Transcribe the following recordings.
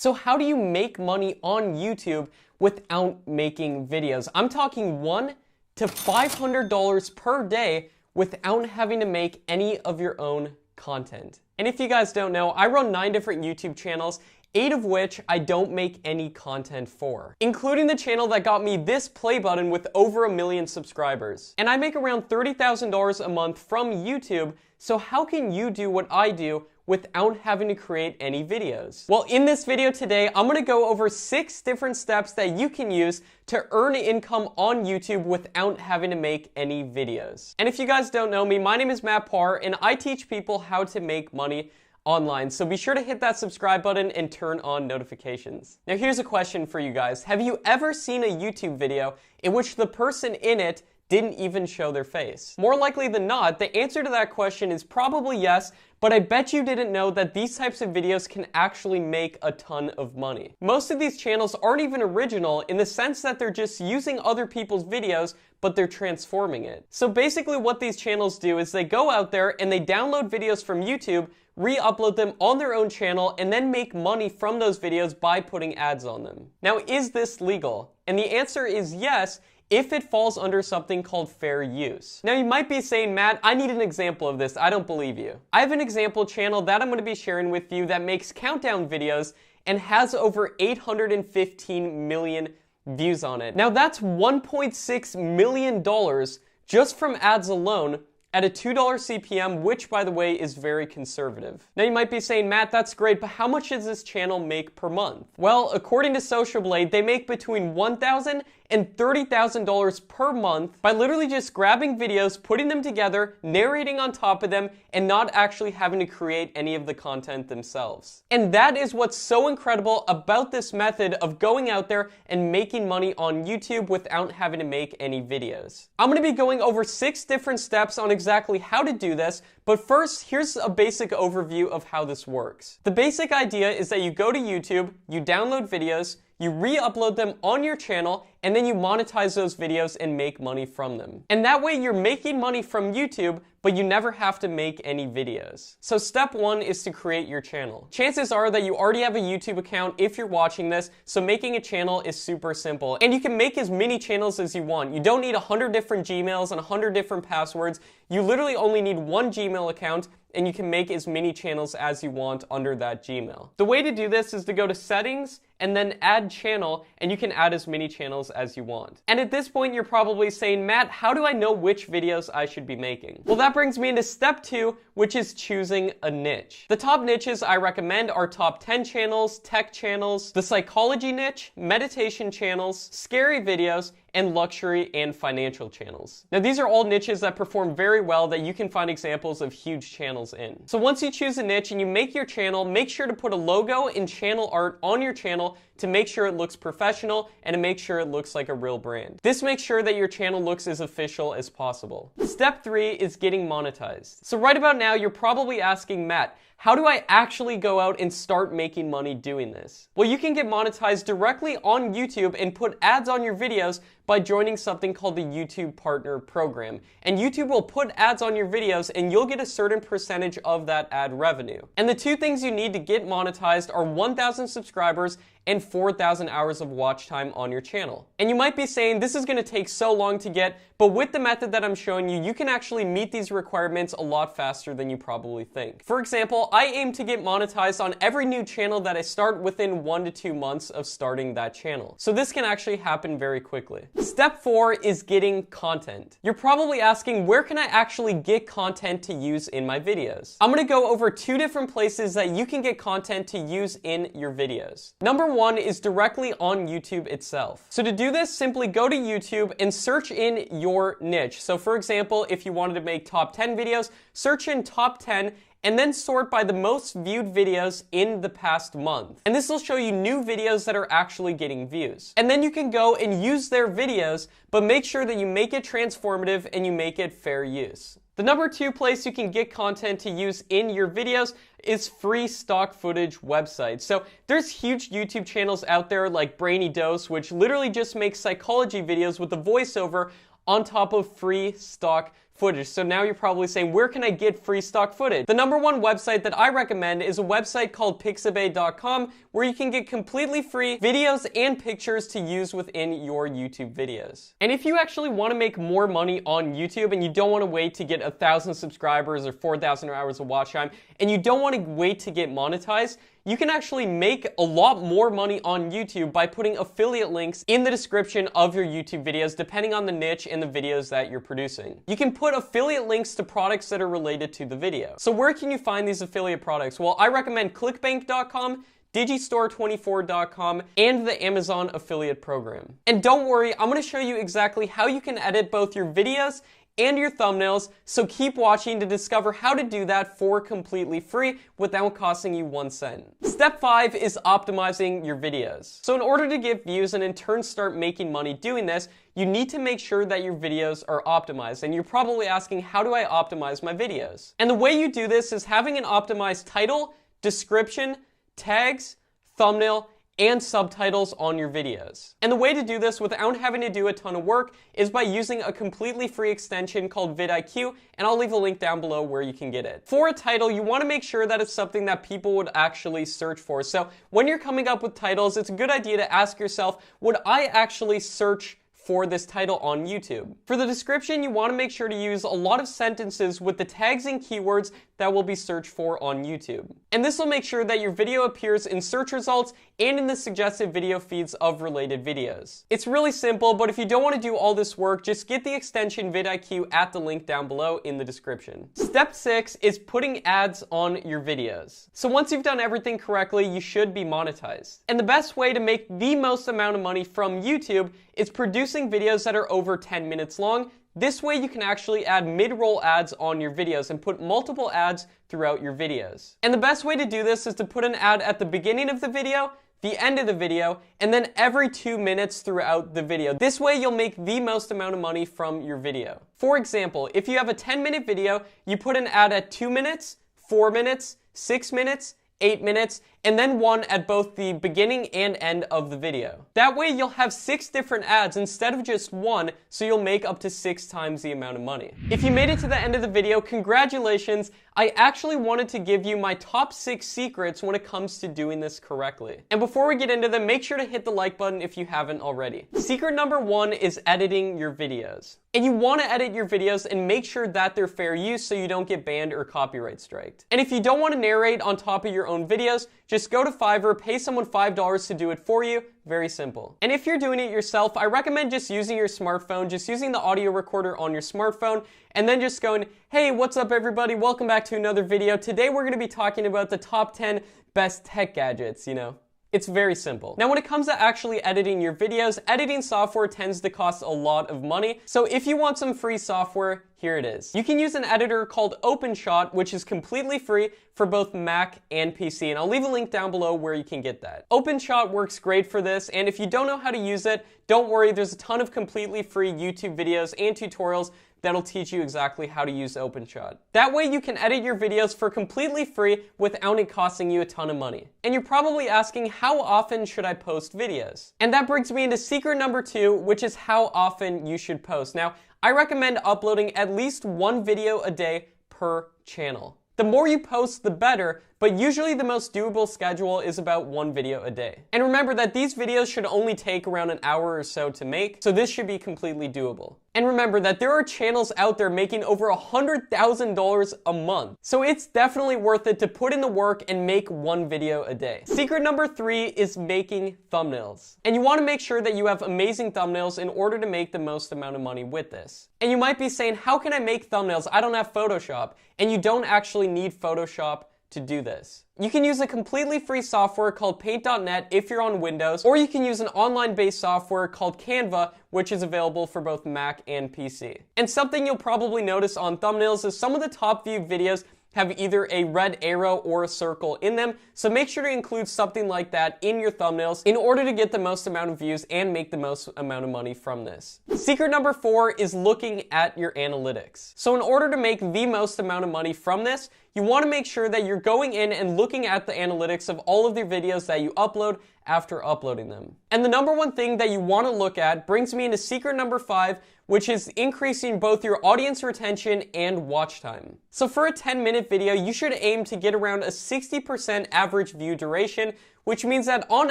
So how do you make money on YouTube without making videos? I'm talking $100 to $500 per day without having to make any of your own content. And if you guys don't know, I run 9 different YouTube channels, 8 of which I don't make any content for, including the channel that got me this play button with over 1 million subscribers. And I make around $30,000 a month from YouTube, so how can you do what I do without having to create any videos? Well, in this video today, I'm gonna go over 6 different steps that you can use to earn income on YouTube without having to make any videos. And if you guys don't know me, my name is Matt Parr, and I teach people how to make money online. So be sure to hit that subscribe button and turn on notifications. Now here's a question for you guys. Have you ever seen a YouTube video in which the person in it didn't even show their face? More likely than not, the answer to that question is probably yes, but I bet you didn't know that these types of videos can actually make a ton of money. Most of these channels aren't even original in the sense that they're just using other people's videos, but they're transforming it. So basically what these channels do is they go out there and they download videos from YouTube, re-upload them on their own channel, and then make money from those videos by putting ads on them. Now, is this legal? And the answer is yes, if it falls under something called fair use. Now you might be saying, Matt, I need an example of this. I don't believe you. I have an example channel that I'm going to be sharing with you that makes countdown videos and has over 815 million views on it. Now that's $1.6 million just from ads alone, at a $2 CPM, which by the way is very conservative. Now you might be saying, Matt, that's great, but how much does this channel make per month? Well, according to Social Blade, they make between $1,000 and $30,000 per month by literally just grabbing videos, putting them together, narrating on top of them, and not actually having to create any of the content themselves. And that is what's so incredible about this method of going out there and making money on YouTube without having to make any videos. I'm going to be going over 6 different steps on exactly how to do this, but first, here's a basic overview of how this works. The basic idea is that you go to YouTube, you download videos, you re-upload them on your channel, and then you monetize those videos and make money from them. And that way you're making money from YouTube, but you never have to make any videos. So step 1 is to create your channel. Chances are that you already have a YouTube account if you're watching this, so making a channel is super simple. And you can make as many channels as you want. You don't need 100 different Gmails and 100 different passwords. You literally only need 1 Gmail account, and you can make as many channels as you want under that Gmail. The way to do this is to go to settings and then add channel, and you can add as many channels as you want. And at this point, you're probably saying, Matt, how do I know which videos I should be making? Well, that brings me into step 2, which is choosing a niche. The top niches I recommend are top 10 channels, tech channels, the psychology niche, meditation channels, scary videos, and luxury and financial channels. Now these are all niches that perform very well that you can find examples of huge channels in. So once you choose a niche and you make your channel, make sure to put a logo and channel art on your channel to make sure it looks professional and to make sure it looks like a real brand. This makes sure that your channel looks as official as possible. Step 3 is getting monetized. So right about now, you're probably asking, Matt, how do I actually go out and start making money doing this? Well, you can get monetized directly on YouTube and put ads on your videos by joining something called the YouTube Partner Program. And YouTube will put ads on your videos and you'll get a certain percentage of that ad revenue. And the 2 things you need to get monetized are 1,000 subscribers and 4,000 hours of watch time on your channel. And you might be saying, this is gonna take so long to get, but with the method that I'm showing you, you can actually meet these requirements a lot faster than you probably think. For example, I aim to get monetized on every new channel that I start within 1 to 2 months of starting that channel. So this can actually happen very quickly. Step 4 is getting content. You're probably asking, where can I actually get content to use in my videos? I'm gonna go over 2 different places that you can get content to use in your videos. Number 1 is directly on YouTube itself. So to do this, simply go to YouTube and search in your niche. So for example, if you wanted to make top 10 videos, search in top 10 and then sort by the most viewed videos in the past month. And this will show you new videos that are actually getting views. And then you can go and use their videos, but make sure that you make it transformative and you make it fair use. The number 2 place you can get content to use in your videos is free stock footage websites. So there's huge YouTube channels out there like Brainy Dose, which literally just makes psychology videos with a voiceover on top of free stock footage. So now you're probably saying, where can I get free stock footage? The number one website that I recommend is a website called pixabay.com, where you can get completely free videos and pictures to use within your YouTube videos. And if you actually want to make more money on YouTube and you don't want to wait to get 1,000 subscribers or 4,000 hours of watch time, and you don't want to wait to get monetized, you can actually make a lot more money on YouTube by putting affiliate links in the description of your YouTube videos, depending on the niche and the videos that you're producing. You can put affiliate links to products that are related to the video. So where can you find these affiliate products? Well, I recommend clickbank.com, digistore24.com, and the Amazon affiliate program. And don't worry, I'm going to show you exactly how you can edit both your videos and your thumbnails, so keep watching to discover how to do that for completely free without costing you 1 cent. Step 5 is optimizing your videos. So in order to get views and in turn start making money doing this, you need to make sure that your videos are optimized. And you're probably asking, how do I optimize my videos? And the way you do this is having an optimized title, description, tags, thumbnail, and subtitles on your videos. And the way to do this without having to do a ton of work is by using a completely free extension called vidIQ, and I'll leave a link down below where you can get it. For a title, you want to make sure that it's something that people would actually search for. So when you're coming up with titles, it's a good idea to ask yourself, would I actually search for this title on YouTube? For the description, you want to make sure to use a lot of sentences with the tags and keywords that will be searched for on YouTube. And this will make sure that your video appears in search results and in the suggested video feeds of related videos. It's really simple, but if you don't want to do all this work, just get the extension vidIQ at the link down below in the description. Step 6 is putting ads on your videos. So once you've done everything correctly, you should be monetized. And the best way to make the most amount of money from YouTube is producing videos that are over 10 minutes long. This way you can actually add mid-roll ads on your videos and put multiple ads throughout your videos. And the best way to do this is to put an ad at the beginning of the video, the end of the video, and then every 2 minutes throughout the video. This way you'll make the most amount of money from your video. For example, if you have a 10-minute video, you put an ad at 2 minutes, 4 minutes, 6 minutes, 8 minutes, and then one at both the beginning and end of the video. That way you'll have 6 different ads instead of just one, so you'll make up to 6 times the amount of money. If you made it to the end of the video, congratulations. I actually wanted to give you my top 6 secrets when it comes to doing this correctly. And before we get into them, make sure to hit the like button if you haven't already. Secret number 1 is editing your videos. And you want to edit your videos and make sure that they're fair use so you don't get banned or copyright striked. And if you don't want to narrate on top of your own videos, just go to Fiverr, pay someone $5 to do it for you. Very simple. And if you're doing it yourself, I recommend just using your smartphone, just using the audio recorder on your smartphone, and then just going, hey, what's up everybody? Welcome back to another video. Today we're going to be talking about the top 10 best tech gadgets, you know. It's very simple. Now, when it comes to actually editing your videos, editing software tends to cost a lot of money. So if you want some free software, here it is. You can use an editor called OpenShot, which is completely free for both Mac and PC. And I'll leave a link down below where you can get that. OpenShot works great for this. And if you don't know how to use it, don't worry. There's a ton of completely free YouTube videos and tutorials that'll teach you exactly how to use OpenShot. That way you can edit your videos for completely free without it costing you a ton of money. And you're probably asking, how often should I post videos? And that brings me into secret number 2, which is how often you should post. Now, I recommend uploading at least 1 video a day per channel. The more you post, the better, but usually the most doable schedule is about 1 video a day. And remember that these videos should only take around an hour or so to make, so this should be completely doable. And remember that there are channels out there making over $100,000 a month. So it's definitely worth it to put in the work and make 1 video a day. Secret number 3 is making thumbnails. And you want to make sure that you have amazing thumbnails in order to make the most amount of money with this. And you might be saying, how can I make thumbnails? I don't have Photoshop. And you don't actually need Photoshop to do this. You can use a completely free software called Paint.net if you're on Windows, or you can use an online-based software called Canva, which is available for both Mac and PC. And something you'll probably notice on thumbnails is some of the top viewed videos have either a red arrow or a circle in them, so make sure to include something like that in your thumbnails in order to get the most amount of views and make the most amount of money from this. Secret number 4 is looking at your analytics. So in order to make the most amount of money from this, you want to make sure that you're going in and looking at the analytics of all of the videos that you upload after uploading them. And the number one thing that you want to look at brings me into secret number 5, which is increasing both your audience retention and watch time. So for a 10-minute video, you should aim to get around a 60% average view duration, which means that on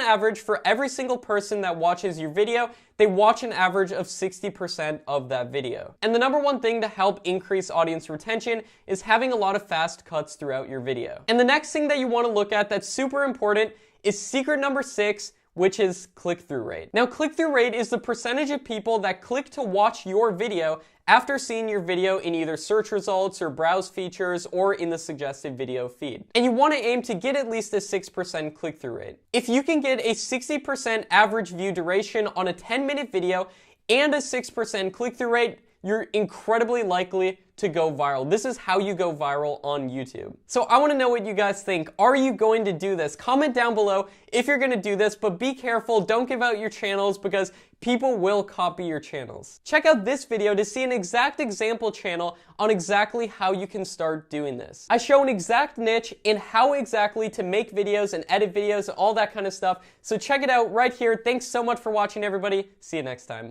average, for every single person that watches your video, they watch an average of 60% of that video. And the number one thing to help increase audience retention is having a lot of fast cuts throughout your video. And the next thing that you want to look at that's super important is secret number 6, which is click-through rate. Now, click-through rate is the percentage of people that click to watch your video after seeing your video in either search results or browse features or in the suggested video feed. And you want to aim to get at least a 6% click-through rate. If you can get a 60% average view duration on a 10-minute video and a 6% click-through rate, you're incredibly likely to go viral. This is how you go viral on YouTube. So I want to know what you guys think. Are you going to do this? Comment down below if you're going to do this, but be careful. Don't give out your channels because people will copy your channels. Check out this video to see an exact example channel on exactly how you can start doing this. I show an exact niche in how exactly to make videos and edit videos, all that kind of stuff. So check it out right here. Thanks so much for watching, everybody. See you next time.